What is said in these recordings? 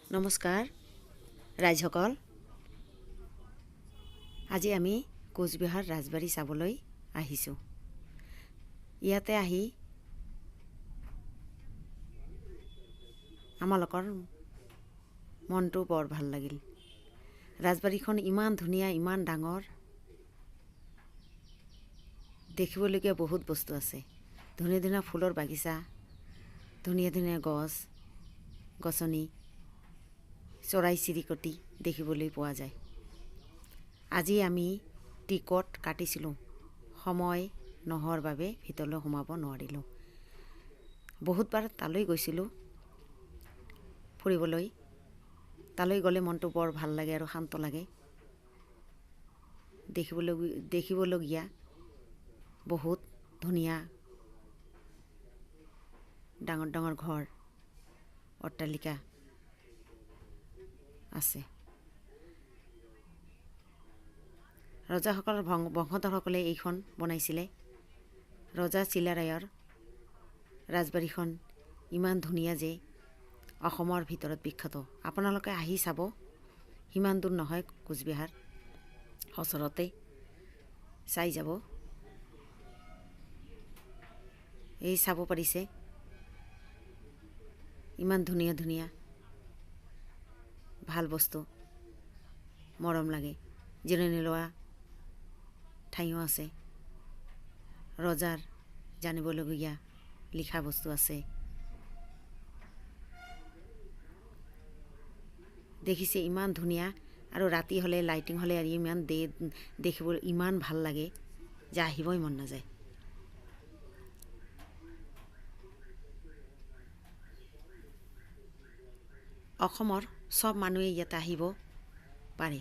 নমস্কাৰ ৰাইজসকল, আজি আমি কোচবিহাৰ ৰাজবাৰী চাবলৈ আহিছোঁ। ইয়াতে আহি আমালোকৰ মনটো বৰ ভাল লাগিল। ৰাজবাৰীখন ইমান ধুনীয়া, ইমান ডাঙৰ, দেখিবলগীয়া বহুত বস্তু আছে। ধুনীয়া ধুনীয়া ফুলৰ বাগিচা, ধুনীয়া ধুনীয়া গছ গছনি, চৰাই চিৰিকটি দেখিবলৈ পোৱা যায়। আজি আমি টিকট কাটিছিলোঁ, সময় নোহোৱাৰ বাবে ভিতৰলৈ সোমাব নোৱাৰিলোঁ। বহুতবাৰ তালৈ গৈছিলোঁ ফুৰিবলৈ। তালৈ গ'লে মনটো বৰ ভাল লাগে আৰু শান্ত লাগে। দেখিবলগীয়া বহুত ধুনীয়া ডাঙৰ ডাঙৰ ঘৰ, অট্টালিকা আছে। ৰজাসকলৰ বংশধৰসকলে এইখন বনাইছিলে। ৰজা চিলাৰায়ৰ ৰাজবাৰীখন ইমান ধুনীয়া যে অসমৰ ভিতৰত বিখ্যাত। আপোনালোকে আহি চাব, সিমান দূৰ নহয় কোচবিহাৰ, ওচৰতে চাই যাব। এই চাব পাৰিছে, ইমান ধুনীয়া ধুনীয়া ভাল বস্তু, মৰম লাগে। জিৰণি লোৱা ঠাইও আছে। ৰজাৰ জানিবলগীয়া লিখা বস্তু আছে। দেখিছে ইমান ধুনীয়া, আৰু ৰাতি হ'লে লাইটিং হ'লে আৰু ইমান দেখিবলৈ ইমান ভাল লাগে যে আহিবই মন নাযায়। অসমৰ চব মানুহে ইয়াতে আহিব পাৰে।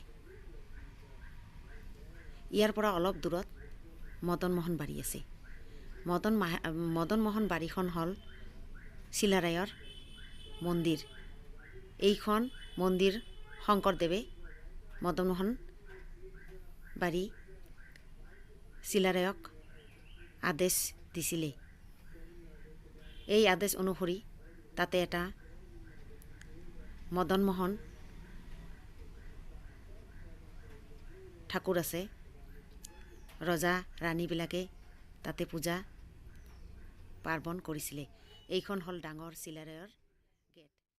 ইয়াৰ পৰা অলপ দূৰত মদন মোহন বাৰী আছে। মদন মোহন বাৰীখন হ'ল চিলাৰায়ৰ মন্দিৰ। এইখন মন্দিৰ শংকৰদেৱে মদন মোহন বাৰী চিলাৰায়ক আদেশ দিছিলে। এই আদেশ অনুসৰি তাতে এটা মদন মোহন ঠাকুৰ আছে। ৰজা ৰাণীবিলাকে তাতে পূজা পাৰ্বণ কৰিছিলে। এইখন হ'ল ডাঙৰ চিলাৰায়ৰ